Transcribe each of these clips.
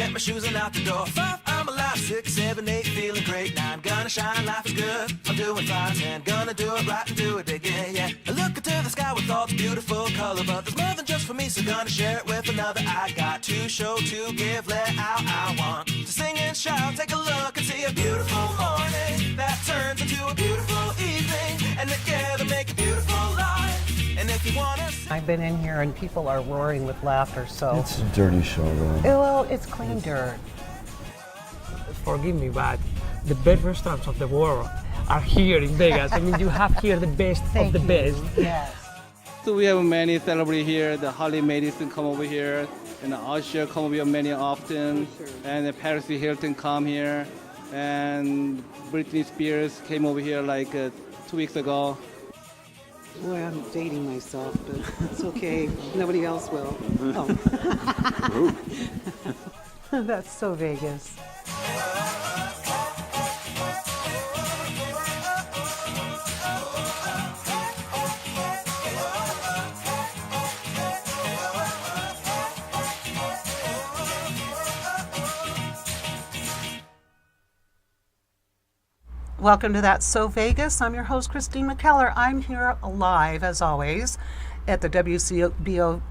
get my shoes and out the door. 5, I'm alive. 6, 7, 8, feeling great. 9, gonna shine, life is good. I'm doing fine. 10, gonna do it right and do it again, yeah. I look into the sky with all its beautiful color, but there's more than just for me, so gonna share it with another. I got to show, to give, let out. I want to sing and shout. Take a look and see a beautiful morning that turns into a beautiful evening, and together make a beautiful life. And if you wanna I've been in here and people are roaring with laughter, so... It's a dirty showroom. Well, it's clean dirt. Forgive me, but the best restaurants of the world are here in Vegas. I mean, you have here the best of the best. Yes. So we have many celebrities here. The Harley Madison come over here, and the Usher come over here many often, and the Paris Hilton come here, and Britney Spears came over here like 2 weeks ago. Boy, I'm dating myself, but it's okay. Nobody else will. Oh. That's so Vegas. Welcome to That's So Vegas. I'm your host, Christine McKellar. I'm here live, as always, at the WCOBM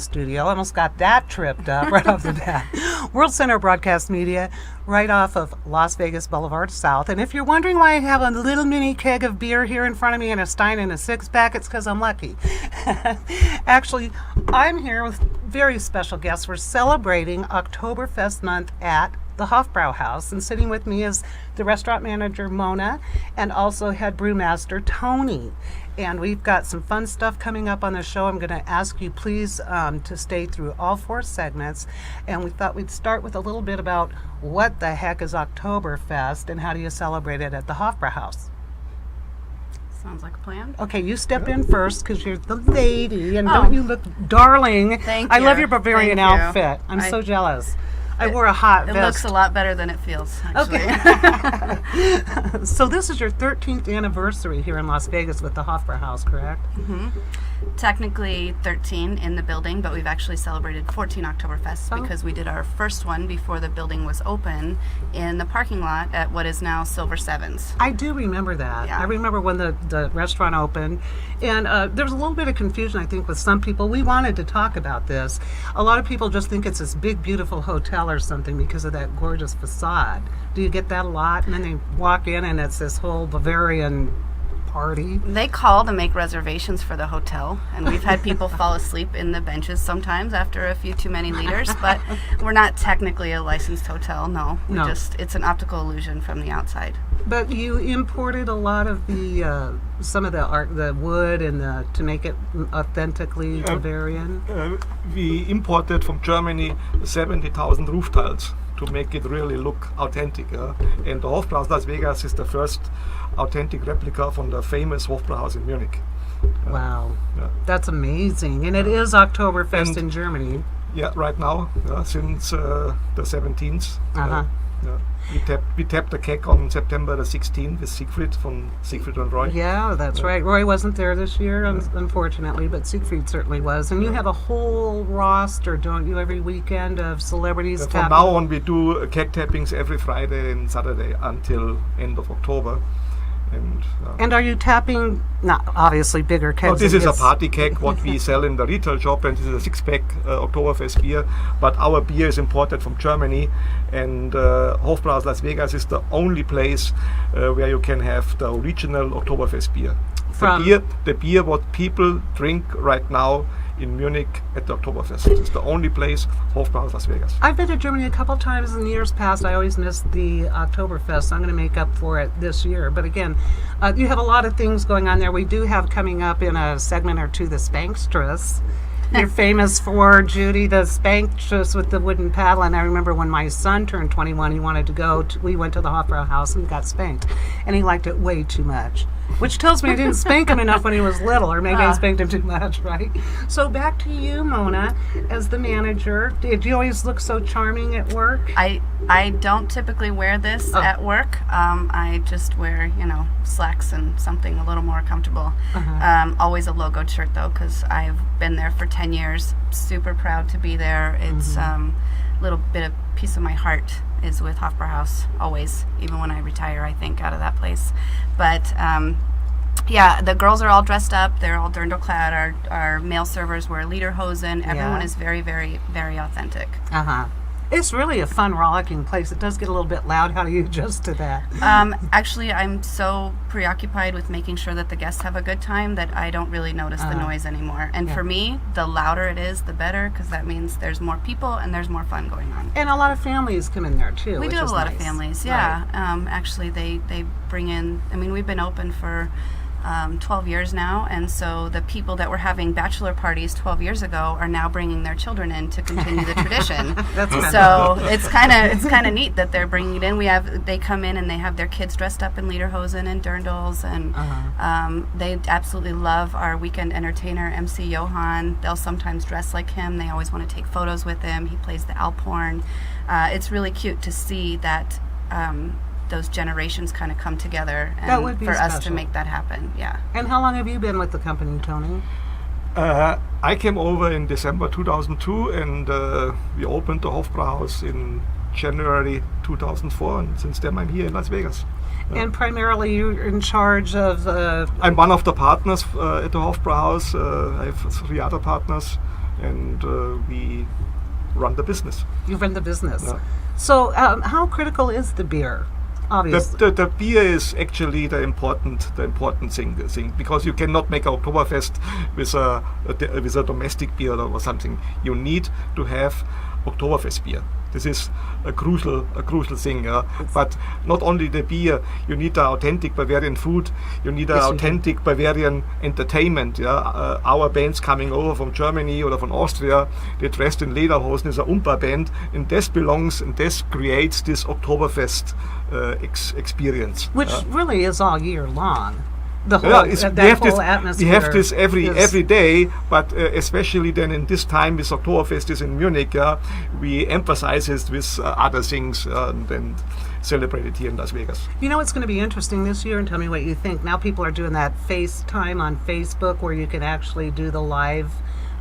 studio. Almost got that tripped up right off the bat. World Center Broadcast Media, right off of Las Vegas Boulevard South. And if you're wondering why I have a little mini keg of beer here in front of me and a stein and a six-pack, it's because I'm lucky. Actually, I'm here with very special guests. We're celebrating Oktoberfest month at the Hofbrauhaus, and sitting with me is the restaurant manager Mona and also head brewmaster Tony. And we've got some fun stuff coming up on the show. I'm going to ask you please to stay through all 4 segments, and we thought we'd start with a little bit about what the heck is Oktoberfest and how do you celebrate it at the Hofbrauhaus. Sounds like a plan. Okay, you step in first because you're the lady, and don't you look darling. Thank I you. love your Bavarian Thank you. outfit. I'm so jealous. I wore a hot vest. It looks a lot better than it feels, actually. Okay. So this is your 13th anniversary here in Las Vegas with the Hofbrauhaus, correct? Mm-hmm. Technically 13 in the building, but we've actually celebrated 14 Oktoberfests because we did our first one before the building was open in the parking lot at what is now Silver Sevens. I do remember that. Yeah. I remember when the restaurant opened, and there was a little bit of confusion, I think, with some people. We wanted to talk about this. A lot of people just think it's this big, beautiful hotel or something because of that gorgeous facade. Do you get that a lot? And then they walk in and it's this whole Bavarian party. They call to make reservations for the hotel, and we've had people fall asleep in the benches sometimes after a few too many liters, but we're not technically a licensed hotel, no. It's an optical illusion from the outside. But you imported a lot of the some of the art, the wood, and to make it authentically Bavarian. We imported from Germany 70,000 roof tiles to make it really look authentic. And the Hofbrauhaus Las Vegas is the first authentic replica from the famous Hofbrauhaus in Munich. Wow, Yeah. that's amazing. And it is Oktoberfest in Germany. Yeah, right now, since the 17th. Uh-huh. We tapped the keg on September the 16th with Siegfried and Roy. Yeah, that's right. Roy wasn't there this year, unfortunately, but Siegfried certainly was. And you have a whole roster, don't you, every weekend of celebrities From tapping? now on, we do keg tappings every Friday and Saturday until end of October. And are you tapping, not obviously bigger kegs? No, this is a party keg, what we sell in the retail shop, and this is a 6-pack Oktoberfest beer. But our beer is imported from Germany, and Hofbrauhaus Las Vegas is the only place where you can have the original Oktoberfest beer. The beer what people drink right now in Munich at the Oktoberfest. It's the only place, Hofbrauhaus Las Vegas. I've been to Germany a couple times in years past. I always miss the Oktoberfest, so I'm going to make up for it this year. But again, you have a lot of things going on there. We do have coming up in a segment or two the Spankstress. You're famous for, Judy, the Spankstress with the wooden paddle. And I remember when my son turned 21, he wanted to go. We went to the Hofbrauhaus and got spanked. And he liked it way too much. Which tells me I didn't spank him enough when he was little, or maybe I spanked him too much, right? So back to you, Mona, as the manager. Did you always look so charming at work? I don't typically wear this at work. I just wear, slacks and something a little more comfortable. Always a logoed shirt, though, because I've been there for 10 years. Super proud to be there. It's little bit of piece of my heart is with Hofbrauhaus always, even when I retire, I think, out of that place. But yeah, the girls are all dressed up. They're all dirndl clad. Our male servers wear lederhosen. Everyone is very, very, very authentic. It's really a fun, rollicking place. It does get a little bit loud. How do you adjust to that? Actually, I'm so preoccupied with making sure that the guests have a good time that I don't really notice the noise anymore. And for me, the louder it is, the better, because that means there's more people and there's more fun going on. And a lot of families come in there, too. We do have a lot of families, yeah. Right. Actually, they bring in, I mean, we've been open for 12 years now, and so the people that were having bachelor parties 12 years ago are now bringing their children in to continue the tradition. So it's kind of neat that they're bringing it in. They come in and they have their kids dressed up in lederhosen and dirndls, and they absolutely love our weekend entertainer MC Johan. They'll sometimes dress like him. They always want to take photos with him. He plays the alphorn. It's really cute to see that those generations kind of come together and for us to make that happen. Yeah. And how long have you been with the company, Tony? I came over in December 2002, and we opened the Hofbrauhaus in January 2004, and since then I'm here in Las Vegas. And primarily you're in charge of... I'm one of the partners at the Hofbrauhaus. I have 3 other partners, and we run the business. You run the business. Yeah. So how critical is the beer? Obviously. The beer is actually the important thing, because you cannot make a Oktoberfest with a domestic beer or something. You need to have Oktoberfest beer. This is a crucial thing. But not only the beer, you need the authentic Bavarian food. You need the authentic Bavarian entertainment. Our bands coming over from Germany or from Austria, they're dressed in lederhosen. It's a Umpa band, and this belongs and this creates this Oktoberfest experience. Which really is all year long. The whole, whole atmosphere. We have this every day, but especially then in this time with Oktoberfest is in Munich, we emphasize it with other things and celebrate it here in Las Vegas. You know what's going to be interesting this year, and tell me what you think. Now people are doing that FaceTime on Facebook where you can actually do the live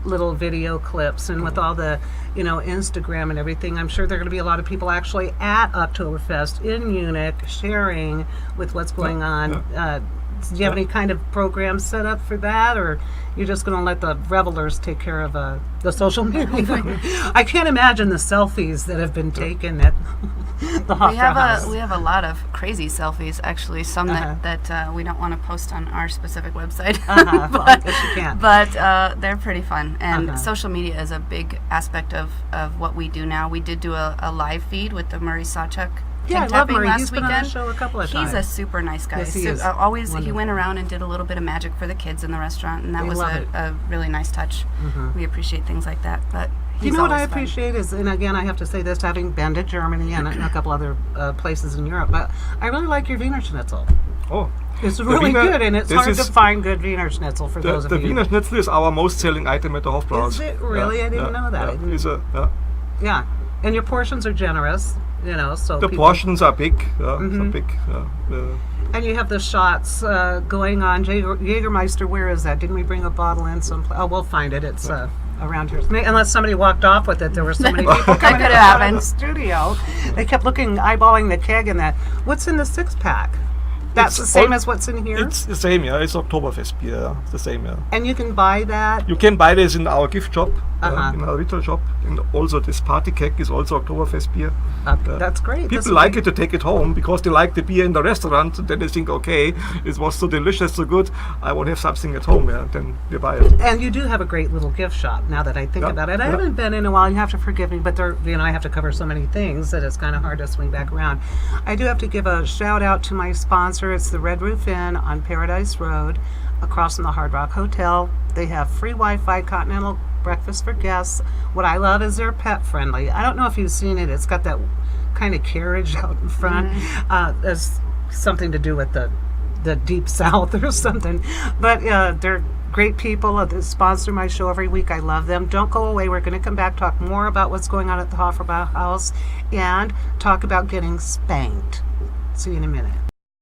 little video clips, and with all the Instagram and everything, I'm sure there are going to be a lot of people actually at Oktoberfest in Munich sharing with what's going on. Do you have any kind of program set up for that, or you're just going to let the revelers take care of the social media? I can't imagine the selfies that have been taken at the Hofbrauhaus. We have a lot of crazy selfies, actually. Some that we don't want to post on our specific website, but you can. But they're pretty fun. And social media is a big aspect of what we do now. We did do a live feed with the Murray Sawchuk. Yeah, I love Murray. Last He's been weekend. on the show a couple of times. He's a super nice guy. Yes, he is. Always, Wonderful. he went around and did a little bit of magic for the kids in the restaurant, and that was a really nice touch. We appreciate things like that. But you know what I appreciate is, and again, I have to say this, having been to Germany and a couple other places in Europe, but I really like your Wiener Schnitzel. Oh. It's really good, and it's hard to find good Wiener Schnitzel for those of you. The Wiener Schnitzel is our most selling item at the Hofbrauhaus. Is it really? I didn't know that. Yeah, and your portions are generous. So the portions are big. And you have the shots going on. Jägermeister, where is that? Didn't we bring a bottle in someplace? Oh, we'll find it. It's around here. Unless somebody walked off with it. There were so many people coming out of the studio. They kept eyeballing the keg and that. What's in the 6-pack? That's the same as what's in here? It's the same, yeah. It's Oktoberfest beer, It's the same, yeah. And you can buy that? You can buy this in our gift shop, in our retail shop. And also this party keg is also Oktoberfest beer. That's great. People like it to take it home because they like the beer in the restaurant. And then they think, okay, it was so delicious, so good, I want to have something at home. Yeah, then they buy it. And you do have a great little gift shop, now that I think about it. I haven't been in a while. You have to forgive me, but I have to cover so many things that it's kind of hard to swing back around. I do have to give a shout out to my sponsor. It's the Red Roof Inn on Paradise Road, across from the Hard Rock Hotel. They have free Wi-Fi, continental breakfast for guests. What I love is they're pet friendly. I don't know if you've seen it. It's got that kind of carriage out in front. There's something to do with the deep south or something. But they're great people. They sponsor my show every week. I love them. Don't go away. We're going to come back, talk more about what's going on at the Hofbrauhaus, and talk about getting spanked. See you in a minute.